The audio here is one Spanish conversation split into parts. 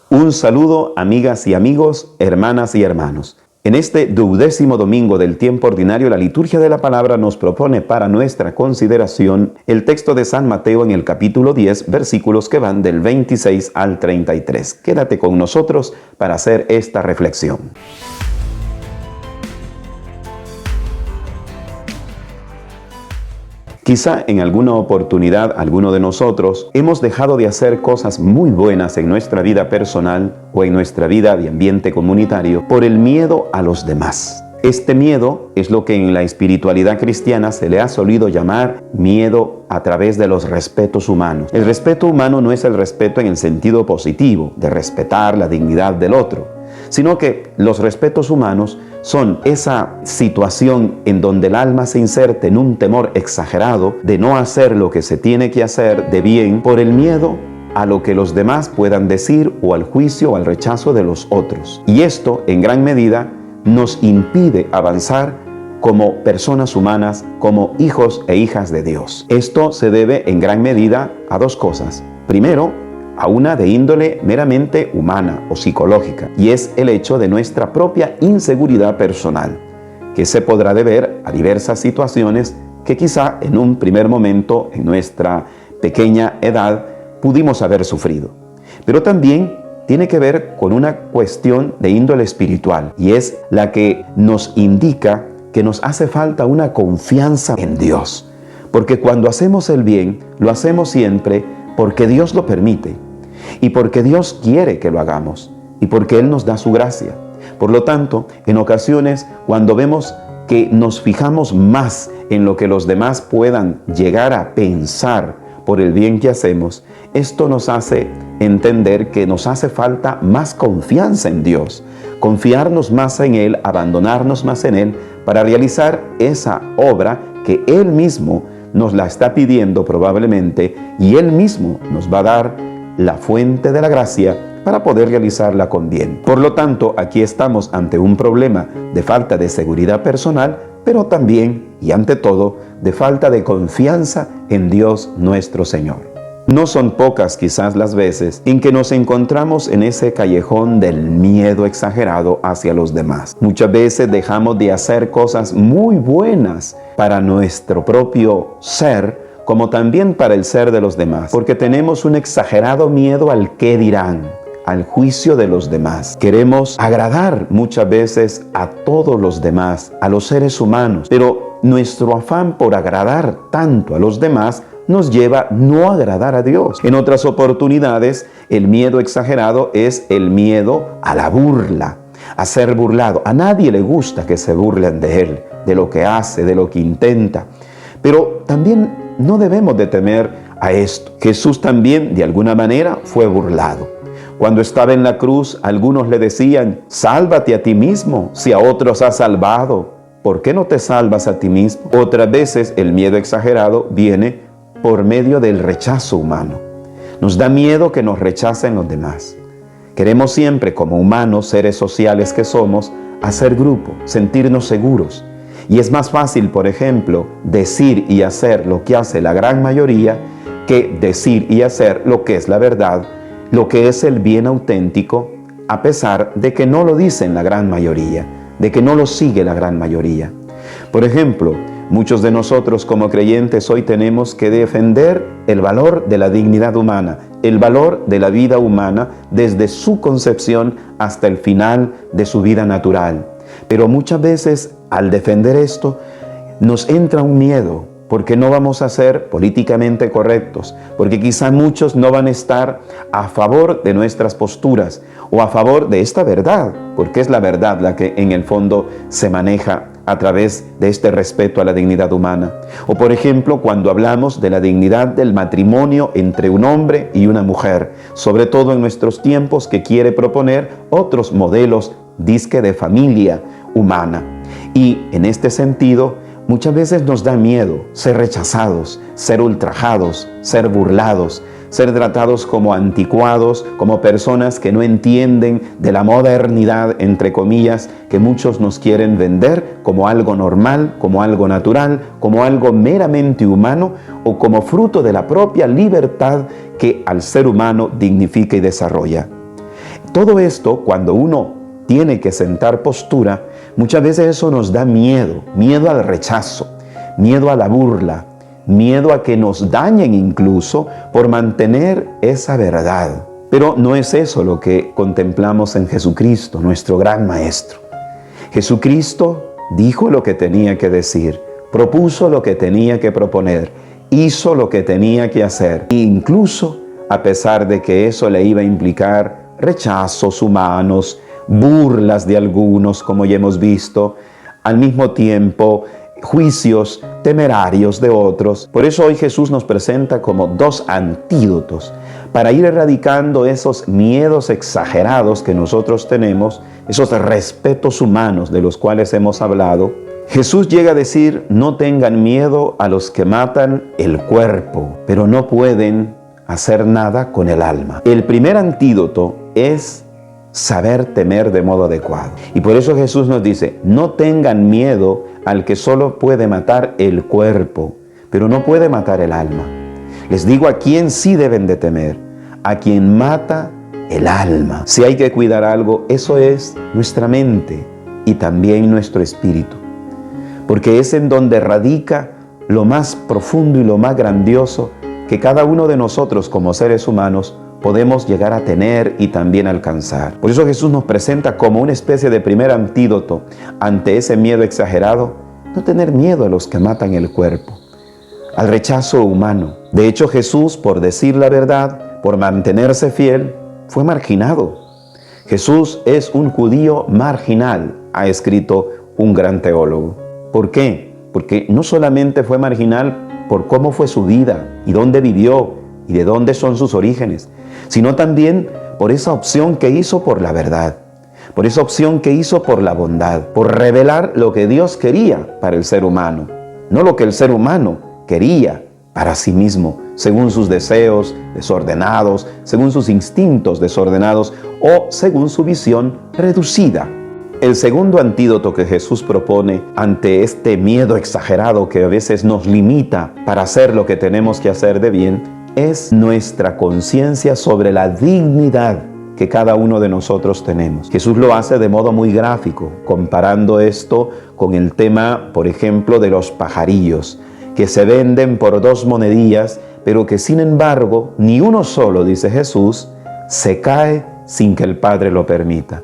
Un saludo, amigas y amigos, hermanas y hermanos. En este 12º domingo del tiempo ordinario, la liturgia de la palabra nos propone para nuestra consideración el texto de San Mateo en el capítulo 10, versículos que van del 26 al 33. Quédate con nosotros para hacer esta reflexión. Quizá en alguna oportunidad alguno de nosotros hemos dejado de hacer cosas muy buenas en nuestra vida personal o en nuestra vida de ambiente comunitario por el miedo a los demás. Este miedo es lo que en la espiritualidad cristiana se le ha solido llamar miedo a través de los respetos humanos. El respeto humano no es el respeto en el sentido positivo, de respetar la dignidad del otro, sino que los respetos humanos son esa situación en donde el alma se inserta en un temor exagerado de no hacer lo que se tiene que hacer de bien por el miedo a lo que los demás puedan decir o al juicio o al rechazo de los otros. Y esto, en gran medida, nos impide avanzar como personas humanas, como hijos e hijas de Dios. Esto se debe en gran medida a dos cosas. Primero, a una de índole meramente humana o psicológica, y es el hecho de nuestra propia inseguridad personal, que se podrá deber a diversas situaciones que quizá en un primer momento en nuestra pequeña edad pudimos haber sufrido. Pero también tiene que ver con una cuestión de índole espiritual, y es la que nos indica que nos hace falta una confianza en Dios, porque cuando hacemos el bien, lo hacemos siempre porque Dios lo permite, y porque Dios quiere que lo hagamos, y porque Él nos da su gracia. Por lo tanto, en ocasiones, cuando vemos que nos fijamos más en lo que los demás puedan llegar a pensar por el bien que hacemos, esto nos hace entender que nos hace falta más confianza en Dios, confiarnos más en Él, abandonarnos más en Él, para realizar esa obra que Él mismo nos la está pidiendo probablemente, y Él mismo nos va a dar la fuente de la gracia para poder realizarla con bien. Por lo tanto, aquí estamos ante un problema de falta de seguridad personal, pero también y ante todo de falta de confianza en Dios nuestro Señor. No son pocas quizás las veces en que nos encontramos en ese callejón del miedo exagerado hacia los demás. Muchas veces dejamos de hacer cosas muy buenas para nuestro propio ser, como también para el ser de los demás, porque tenemos un exagerado miedo al qué dirán, al juicio de los demás. Queremos agradar muchas veces a todos los demás, a los seres humanos, pero nuestro afán por agradar tanto a los demás nos lleva a no agradar a Dios. En otras oportunidades, el miedo exagerado es el miedo a la burla, a ser burlado. A nadie le gusta que se burlen de él, de lo que hace, de lo que intenta. Pero también no debemos de temer a esto. Jesús también, de alguna manera, fue burlado. Cuando estaba en la cruz, algunos le decían: sálvate a ti mismo, si a otros has salvado, ¿por qué no te salvas a ti mismo? Otras veces el miedo exagerado viene por medio del rechazo humano. Nos da miedo que nos rechacen los demás. Queremos siempre, como humanos, seres sociales que somos, hacer grupo, sentirnos seguros. Y es más fácil, por ejemplo, decir y hacer lo que hace la gran mayoría que decir y hacer lo que es la verdad, lo que es el bien auténtico, a pesar de que no lo dicen la gran mayoría, de que no lo sigue la gran mayoría. Por ejemplo, muchos de nosotros como creyentes hoy tenemos que defender el valor de la dignidad humana, el valor de la vida humana desde su concepción hasta el final de su vida natural. Pero muchas veces al defender esto nos entra un miedo, porque no vamos a ser políticamente correctos, porque quizá muchos no van a estar a favor de nuestras posturas o a favor de esta verdad, porque es la verdad la que en el fondo se maneja a través de este respeto a la dignidad humana. O por ejemplo, cuando hablamos de la dignidad del matrimonio entre un hombre y una mujer, sobre todo en nuestros tiempos, que quiere proponer otros modelos disque de familia humana. Y en este sentido, muchas veces nos da miedo ser rechazados, ser ultrajados, ser burlados, ser tratados como anticuados, como personas que no entienden de la modernidad, entre comillas, que muchos nos quieren vender como algo normal, como algo natural, como algo meramente humano o como fruto de la propia libertad que al ser humano dignifica y desarrolla. todo esto, cuando uno tiene que sentar postura, muchas veces eso nos da miedo, miedo al rechazo, miedo a la burla, miedo a que nos dañen incluso por mantener esa verdad. Pero no es eso lo que contemplamos en Jesucristo, nuestro gran Maestro. Jesucristo dijo lo que tenía que decir, propuso lo que tenía que proponer, hizo lo que tenía que hacer, incluso a pesar de que eso le iba a implicar rechazos humanos, burlas de algunos, como ya hemos visto, al mismo tiempo juicios temerarios de otros. Por eso hoy Jesús nos presenta como dos antídotos para ir erradicando esos miedos exagerados que nosotros tenemos, esos respetos humanos de los cuales hemos hablado. Jesús llega a decir: no tengan miedo a los que matan el cuerpo, pero no pueden hacer nada con el alma. El primer antídoto es saber temer de modo adecuado. Y por eso Jesús nos dice: no tengan miedo al que solo puede matar el cuerpo, pero no puede matar el alma. Les digo a quién sí deben de temer: a quien mata el alma. Si hay que cuidar algo, eso es nuestra mente y también nuestro espíritu, porque es en donde radica lo más profundo y lo más grandioso que cada uno de nosotros como seres humanos podemos llegar a tener y también alcanzar. Por eso Jesús nos presenta como una especie de primer antídoto ante ese miedo exagerado: no tener miedo a los que matan el cuerpo, al rechazo humano. De hecho, Jesús, por decir la verdad, por mantenerse fiel, fue marginado. Jesús es un judío marginal, ha escrito un gran teólogo. ¿Por qué? Porque no solamente fue marginal por cómo fue su vida y dónde vivió y de dónde son sus orígenes, sino también por esa opción que hizo por la verdad, por esa opción que hizo por la bondad, por revelar lo que Dios quería para el ser humano, no lo que el ser humano quería para sí mismo, según sus deseos desordenados, según sus instintos desordenados o según su visión reducida. El segundo antídoto que Jesús propone ante este miedo exagerado que a veces nos limita para hacer lo que tenemos que hacer de bien es nuestra conciencia sobre la dignidad que cada uno de nosotros tenemos. Jesús lo hace de modo muy gráfico, comparando esto con el tema, por ejemplo, de los pajarillos, que se venden por 2 monedillas, pero que sin embargo, ni uno solo, dice Jesús, se cae sin que el Padre lo permita.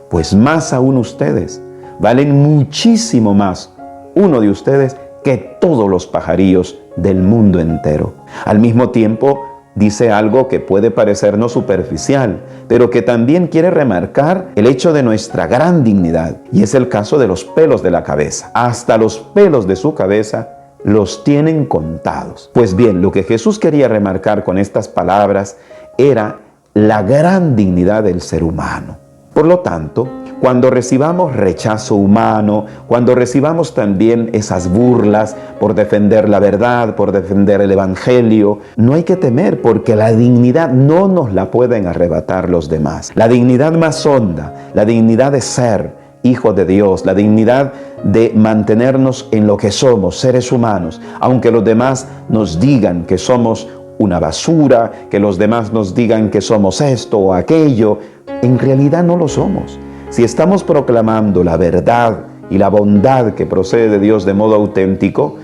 Pues más aún ustedes, valen muchísimo más uno de ustedes que todos los pajarillos del mundo entero. Al mismo tiempo, dice algo que puede parecernos superficial, pero que también quiere remarcar el hecho de nuestra gran dignidad, y es el caso de los pelos de la cabeza. Hasta los pelos de su cabeza los tienen contados. Pues bien, lo que Jesús quería remarcar con estas palabras era la gran dignidad del ser humano. Por lo tanto, cuando recibamos rechazo humano, cuando recibamos también esas burlas por defender la verdad, por defender el Evangelio, no hay que temer, porque la dignidad no nos la pueden arrebatar los demás. La dignidad más honda, la dignidad de ser hijos de Dios, la dignidad de mantenernos en lo que somos, seres humanos, aunque los demás nos digan que somos una basura, que los demás nos digan que somos esto o aquello, en realidad no lo somos. Si estamos proclamando la verdad y la bondad que procede de Dios de modo auténtico,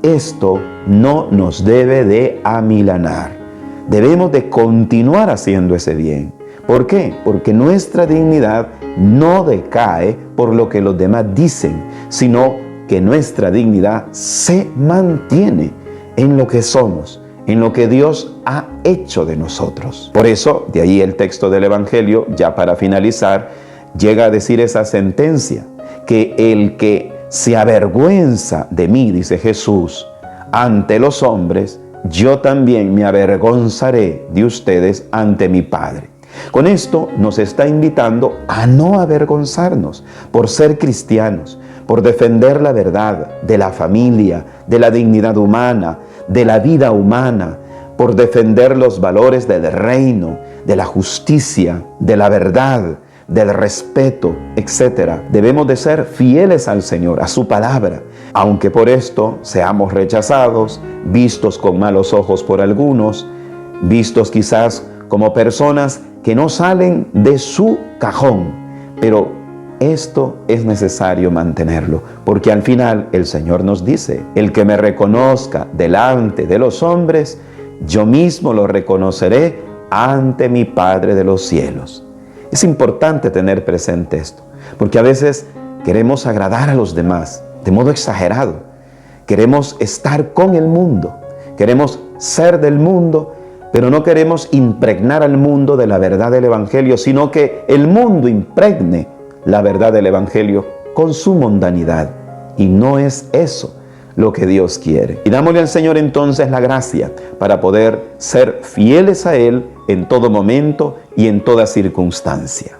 esto no nos debe de amilanar. Debemos de continuar haciendo ese bien. ¿Por qué? Porque nuestra dignidad no decae por lo que los demás dicen, sino que nuestra dignidad se mantiene en lo que somos, en lo que Dios ha hecho de nosotros. Por eso, de ahí el texto del Evangelio, ya para finalizar, llega a decir esa sentencia, que el que se avergüenza de mí, dice Jesús, ante los hombres, yo también me avergonzaré de ustedes ante mi Padre. Con esto nos está invitando a no avergonzarnos por ser cristianos, por defender la verdad de la familia, de la dignidad humana, de la vida humana, por defender los valores del reino, de la justicia, de la verdad, del respeto, etc. Debemos de ser fieles al Señor, a su palabra, aunque por esto seamos rechazados, vistos con malos ojos por algunos, vistos quizás como personas que no salen de su cajón. Pero esto es necesario mantenerlo, porque al final el Señor nos dice: el que me reconozca delante de los hombres, yo mismo lo reconoceré ante mi Padre de los cielos. Es importante tener presente esto, porque a veces queremos agradar a los demás de modo exagerado. Queremos estar con el mundo, queremos ser del mundo, pero no queremos impregnar al mundo de la verdad del Evangelio, sino que el mundo impregne la verdad del Evangelio con su mundanidad. Y no es eso lo que Dios quiere. Y dámosle al Señor entonces la gracia para poder ser fieles a Él en todo momento y en toda circunstancia.